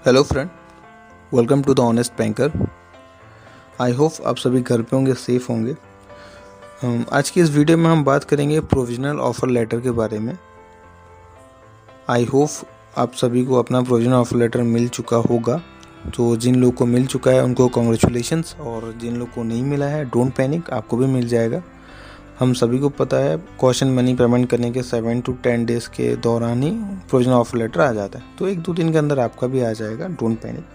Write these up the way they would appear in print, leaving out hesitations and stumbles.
Hello friend, welcome to the Honest Banker. I hope आप सभी घर पे होंगे, सेफ होंगे। आज की इस वीडियो में हम बात करेंगे प्रोविजनल ऑफर लेटर के बारे में। आई होप आप सभी को अपना प्रोविजनल ऑफर लेटर मिल चुका होगा। तो जिन लोगों को मिल चुका है उनको कॉन्ग्रेचुलेशंस, और जिन लोगों को नहीं मिला है डोंट पैनिक, आपको भी मिल जाएगा। हम सभी को पता है कॉशन मनी पेमेंट करने के 7 to 10 डेज़ के दौरान ही प्रोविजनल ऑफर लेटर आ जाता है। तो 1-2 दिन के अंदर आपका भी आ जाएगा, डोंट पैनिक।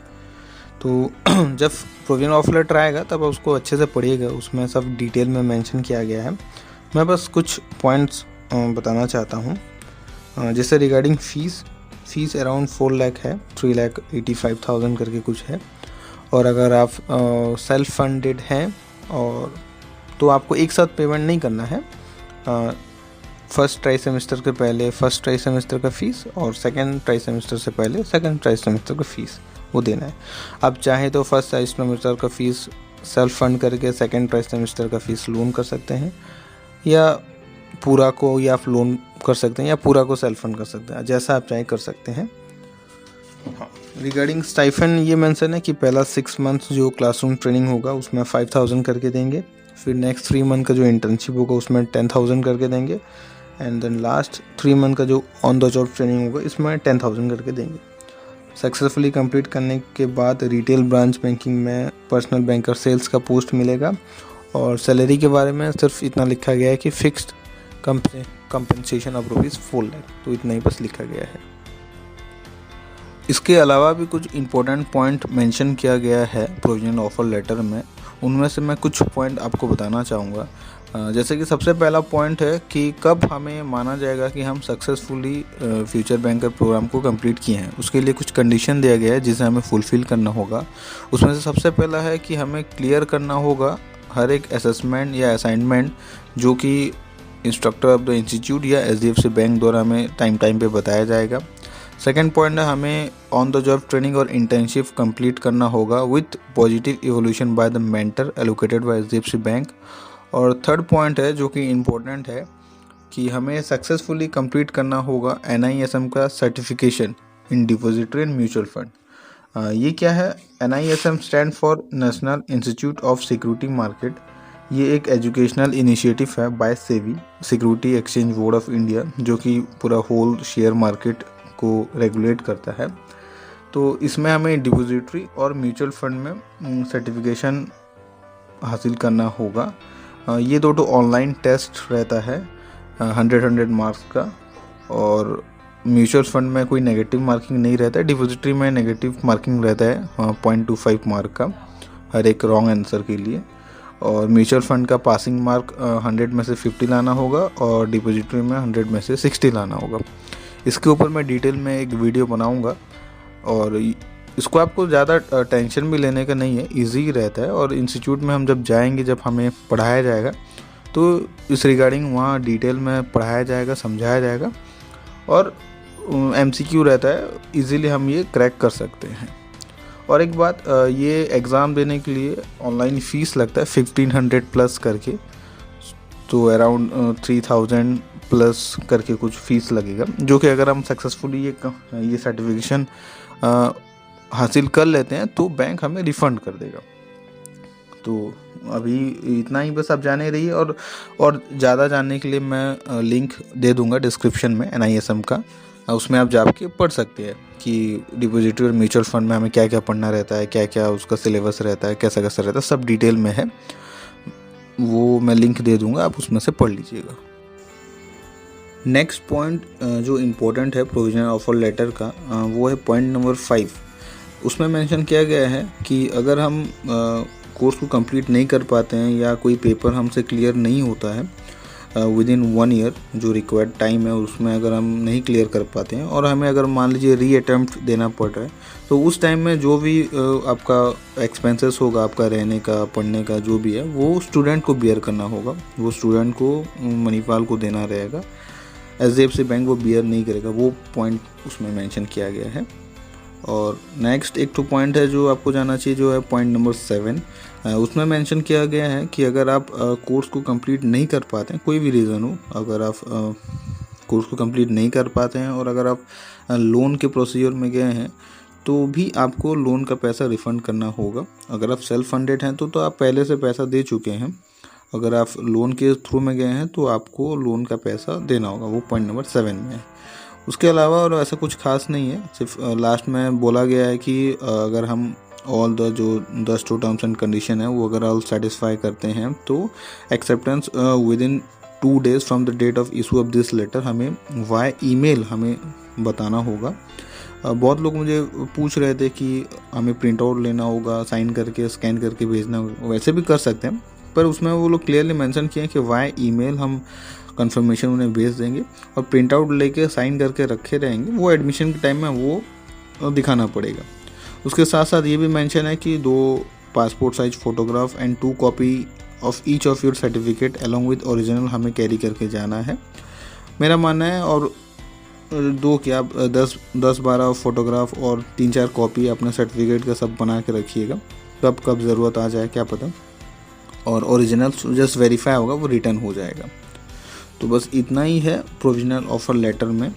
तो जब प्रोविजनल ऑफर लेटर आएगा तब उसको अच्छे से पढ़िएगा, उसमें सब डिटेल में मेंशन किया गया है। मैं बस कुछ पॉइंट्स बताना चाहता हूँ। जैसे रिगार्डिंग फ़ीस अराउंड 4 लाख है, 3,85,000 करके कुछ है। और अगर आप सेल्फ फंडेड हैं और तो आपको एक साथ पेमेंट नहीं करना है। फर्स्ट ट्राई सेमेस्टर के पहले फर्स्ट ट्राई सेमेस्टर का फ़ीस और सेकंड ट्राई सेमेस्टर से पहले सेकंड ट्राई सेमेस्टर का फ़ीस वो देना है। आप चाहें तो फर्स्ट ट्राई सेमेस्टर का फ़ीस सेल्फ फंड करके सेकंड ट्राई सेमेस्टर का फ़ीस लोन कर सकते हैं, या पूरा को या आप लोन कर सकते हैं, या पूरा को सेल्फ फंड कर सकते हैं, जैसा आप चाहें कर सकते हैं। हाँ, रिगार्डिंग स्टाइफन ये मेंशन है कि पहला 6 मंथ्स जो क्लासरूम ट्रेनिंग होगा उसमें 5,000 करके देंगे। फिर नेक्स्ट 3 मंथ का जो इंटर्नशिप होगा उसमें 10,000 करके देंगे। एंड देन लास्ट 3 मंथ का जो ऑन द जॉब ट्रेनिंग होगा इसमें 10,000 करके देंगे। सक्सेसफुली कंप्लीट करने के बाद रिटेल ब्रांच बैंकिंग में पर्सनल बैंकर सेल्स का पोस्ट मिलेगा। और सैलरी के बारे में सिर्फ इतना लिखा गया है कि फिक्स्ड कंपनसेशन ऑफ ₹4 लाख, तो इतना ही बस लिखा गया है। इसके अलावा भी कुछ इम्पोर्टेंट पॉइंट मेंशन किया गया है प्रोविजनल ऑफर लेटर में। उनमें से मैं कुछ पॉइंट आपको बताना चाहूँगा। जैसे कि सबसे पहला पॉइंट है कि कब हमें माना जाएगा कि हम सक्सेसफुली फ्यूचर बैंकर प्रोग्राम को कंप्लीट किए हैं। उसके लिए कुछ कंडीशन दिया गया है जिसे हमें फुलफ़िल करना होगा। उसमें से सबसे पहला है कि हमें क्लियर करना होगा हर एक असेसमेंट या असाइनमेंट जो कि इंस्ट्रक्टर ऑफ द इंस्टीट्यूट या HDFC बैंक द्वारा हमें टाइम पे बताया जाएगा। सेकेंड पॉइंट है हमें ऑन द जॉब ट्रेनिंग और इंटर्नशिप कंप्लीट करना होगा with positive evolution by the mentor allocated by HDFC bank. और थर्ड पॉइंट है जो कि इम्पोर्टेंट है कि हमें सक्सेसफुली कंप्लीट करना होगा NISM का certification in depository and mutual fund. ये क्या है? NISM stand for national institute of security market. ये एक एजुकेशनल इनिशिएटिव है by SEBI, security exchange board of India, जो कि पूरा होल शेयर मार्केट को रेगुलेट करता है। तो इसमें हमें डिपॉजिटरी और म्यूचुअल फंड में सर्टिफिकेशन हासिल करना होगा। ये दोनों ऑनलाइन टेस्ट रहता है 100 मार्क्स का, और म्यूचुअल फंड में कोई नेगेटिव मार्किंग नहीं रहता है। डिपॉजिटरी में नेगेटिव मार्किंग रहता है 0.25 मार्क का हर एक रॉन्ग आंसर के लिए। और म्यूचुअल फंड का पासिंग मार्क 100 में से 50 लाना होगा और डिपॉजिटरी में 100 में से 60 लाना होगा। इसके ऊपर मैं डिटेल में एक वीडियो बनाऊंगा, और इसको आपको ज़्यादा टेंशन भी लेने का नहीं है, इजी रहता है। और इंस्टीट्यूट में हम जब जाएंगे, जब हमें पढ़ाया जाएगा, तो इस रिगार्डिंग वहाँ डिटेल में पढ़ाया जाएगा, समझाया जाएगा, और MCQ रहता है, इजीली हम ये क्रैक कर सकते हैं। और एक बात, ये एग्ज़ाम देने के लिए ऑनलाइन फ़ीस लगता है 1,500 प्लस करके, तो अराउंड 3,000 प्लस करके कुछ फ़ीस लगेगा, जो कि अगर हम सक्सेसफुली ये सर्टिफिकेशन हासिल कर लेते हैं तो बैंक हमें रिफ़ंड कर देगा। तो अभी इतना ही बस आप जाने रहिए, और ज़्यादा जानने के लिए मैं लिंक दे दूंगा डिस्क्रिप्शन में NISM का, उसमें आप जाके पढ़ सकते हैं कि डिपॉजिटरी और म्यूचुअल फंड में हमें क्या क्या पढ़ना रहता है, क्या क्या उसका सिलेबस रहता है, कैसा कैसा रहता है, सब डिटेल में है। वो मैं लिंक दे दूंगा, आप उसमें से पढ़ लीजिएगा। नेक्स्ट पॉइंट जो इम्पोर्टेंट है प्रोविजनल ऑफर लेटर का, वो है पॉइंट नंबर 5। उसमें मेंशन किया गया है कि अगर हम कोर्स को कंप्लीट नहीं कर पाते हैं या कोई पेपर हमसे क्लियर नहीं होता है विद इन 1 ईयर, जो रिक्वायर्ड टाइम है उसमें अगर हम नहीं क्लियर कर पाते हैं, और हमें अगर मान लीजिए री अटैम्प्ट देना पड़ रहा है, तो उस टाइम में जो भी आपका एक्सपेंसेस होगा, आपका रहने का, पढ़ने का जो भी है, वो स्टूडेंट को बियर करना होगा। वो स्टूडेंट को, मणिपाल को देना रहेगा। HDFC बैंक वो बियर नहीं करेगा। वो पॉइंट उसमें मेंशन किया गया है। और नेक्स्ट एक तो पॉइंट है जो आपको जाना चाहिए, जो है पॉइंट नंबर 7। उसमें मेंशन किया गया है कि अगर आप कोर्स को कंप्लीट नहीं कर पाते हैं, कोई भी रीज़न हो, अगर आप कोर्स को कंप्लीट नहीं कर पाते हैं और अगर आप लोन के प्रोसीजर में गए हैं, तो भी आपको लोन का पैसा रिफ़ंड करना होगा। अगर आप सेल्फ फंडेड हैं तो आप पहले से पैसा दे चुके हैं। अगर आप लोन के थ्रू में गए हैं तो आपको लोन का पैसा देना होगा, वो पॉइंट नंबर 7 में है। उसके अलावा और ऐसा कुछ खास नहीं है, सिर्फ लास्ट में बोला गया है कि अगर हम ऑल द जो 10 टर्म्स एंड कंडीशन है वो अगर ऑल सेटिस्फाई करते हैं तो acceptance within 2 days from the date of issue of this letter हमें वाई ईमेल हमें बताना होगा। बहुत लोग मुझे पूछ रहे थे कि हमें प्रिंट आउट लेना होगा, साइन करके स्कैन करके भेजना होगा। वैसे भी कर सकते हैं, पर उसमें वो लोग क्लियरली मेंशन किए हैं कि वाई ईमेल हम कंफर्मेशन उन्हें भेज देंगे और प्रिंट आउट लेके साइन करके रखे रहेंगे, वो एडमिशन के टाइम में वो दिखाना पड़ेगा। उसके साथ साथ ये भी मेंशन है कि 2 passport size photograph and 2 copy of each of your certificate along with original हमें कैरी करके जाना है, मेरा मानना है। और 2 क्या 10-12 फ़ोटोग्राफ और 3-4 कॉपी अपने सर्टिफिकेट का सब बना के रखिएगा, कब ज़रूरत आ जाए क्या पता। और ओरिजिनल जस्ट वेरीफाई होगा, वो रिटर्न हो जाएगा। तो बस इतना ही है प्रोविजनल ऑफ़र लेटर में।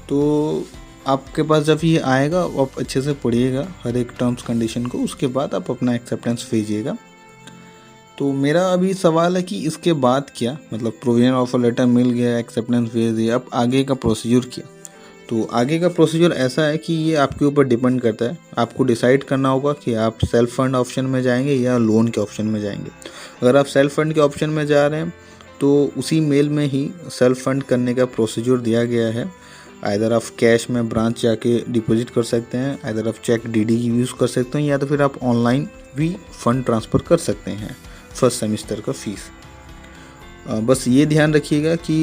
तो आपके पास जब ये आएगा आप अच्छे से पढ़िएगा हर एक टर्म्स कंडीशन को, उसके बाद आप अपना एक्सेप्टेंस भेजिएगा। तो मेरा अभी सवाल है कि इसके बाद क्या, मतलब प्रोविजनल ऑफर लेटर मिल गया, एक्सेप्टेंस भेज दिया, अब आगे का प्रोसीजर क्या। तो आगे का प्रोसीजर ऐसा है कि ये आपके ऊपर डिपेंड करता है। आपको डिसाइड करना होगा कि आप सेल्फ फंड ऑप्शन में जाएंगे या लोन के ऑप्शन में जाएंगे। अगर आप सेल्फ फंड के ऑप्शन में जा रहे हैं तो उसी मेल में ही सेल्फ फंड करने का प्रोसीजर दिया गया है। आइदर आप कैश में ब्रांच जाके डिपॉजिट कर सकते हैं, आइदर आप चेक डीडी यूज़ कर सकते हैं, या तो फिर आप ऑनलाइन भी फंड ट्रांसफ़र कर सकते हैं फर्स्ट सेमेस्टर का फ़ीस। बस ये ध्यान रखिएगा कि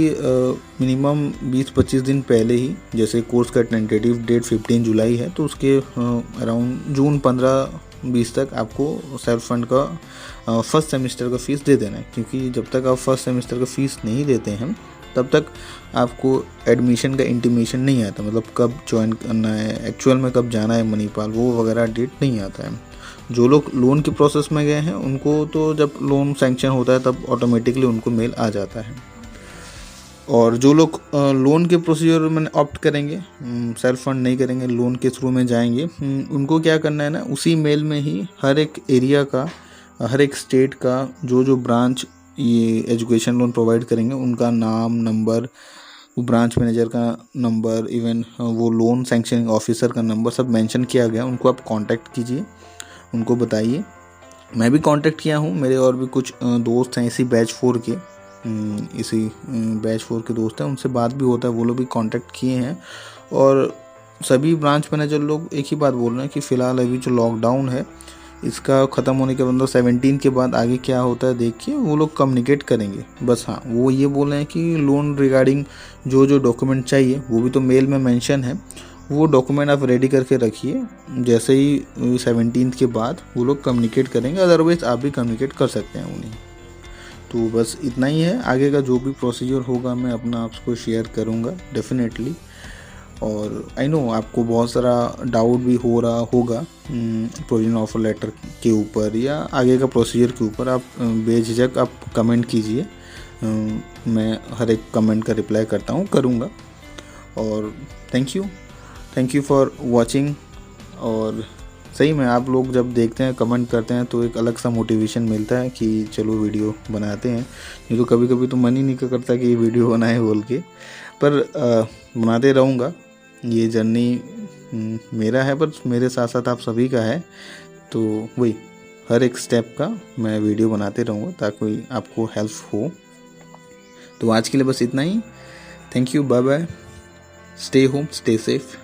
मिनिमम 20-25 दिन पहले ही, जैसे कोर्स का टेंटेटिव डेट 15 जुलाई है, तो उसके अराउंड जून 15-20 तक आपको सेल्फ फंड का फर्स्ट सेमेस्टर का फ़ीस दे देना है। क्योंकि जब तक आप फर्स्ट सेमेस्टर का फ़ीस नहीं देते हैं तब तक आपको एडमिशन का इंटीमेशन नहीं आता, मतलब कब ज्वाइन करना है, एक्चुअल में कब जाना है मणिपाल, वो वगैरह डेट नहीं आता है। जो लोग लोन की प्रोसेस में गए हैं उनको तो जब लोन सैंक्शन होता है तब ऑटोमेटिकली उनको मेल आ जाता है। और जो लोग लोन के प्रोसीजर में ऑप्ट करेंगे, सेल्फ फंड नहीं करेंगे, लोन के थ्रू में जाएंगे, उनको क्या करना है ना, उसी मेल में ही हर एक एरिया का, हर एक स्टेट का जो ब्रांच ये एजुकेशन लोन प्रोवाइड करेंगे उनका नाम, नंबर, वो ब्रांच मैनेजर का नंबर, इवन वो लोन सैंक्शनिंग ऑफिसर का नंबर सब मेंशन किया गया। उनको आप कांटेक्ट कीजिए, उनको बताइए। मैं भी कांटेक्ट किया हूँ, मेरे और भी कुछ दोस्त हैं इसी बैच 4 के दोस्त हैं, उनसे बात भी होता है, वो लोग भी कांटेक्ट किए हैं। और सभी ब्रांच मैनेजर लोग एक ही बात बोल रहे हैं कि फ़िलहाल अभी जो लॉकडाउन है इसका ख़त्म होने के बाद 17 के बाद आगे क्या होता है देखिए, वो लोग कम्युनिकेट करेंगे। बस हाँ, वो ये बोल रहे हैं कि लोन रिगार्डिंग जो डॉक्यूमेंट चाहिए वो भी तो मेल में मेंशन है, वो डॉक्यूमेंट आप रेडी करके रखिए। जैसे ही 17 के बाद वो लोग कम्युनिकेट करेंगे, अदरवाइज़ आप भी कम्युनिकेट कर सकते हैं उन्हें। तो बस इतना ही है, आगे का जो भी प्रोसीजर होगा मैं अपना आपको शेयर करूँगा डेफिनेटली। और आई नो आपको बहुत सारा डाउट भी हो रहा होगा प्रोविजनल ऑफर लेटर के ऊपर या आगे का प्रोसीजर के ऊपर, आप बेझिझक आप कमेंट कीजिए, मैं हर एक कमेंट का रिप्लाई करूँगा। और थैंक यू फॉर वॉचिंग। और सही में आप लोग जब देखते हैं, कमेंट करते हैं तो एक अलग सा मोटिवेशन मिलता है कि चलो वीडियो बनाते हैं। नहीं तो कभी कभी तो मन ही नहीं करता कि वीडियो बनाए बोल के, पर बनाते रहूँगा। ये जर्नी मेरा है, पर मेरे साथ साथ आप सभी का है, तो वही हर एक स्टेप का मैं वीडियो बनाते रहूँगा ताकि आपको हेल्प हो। तो आज के लिए बस इतना ही। Thank you, bye bye, stay home, stay safe.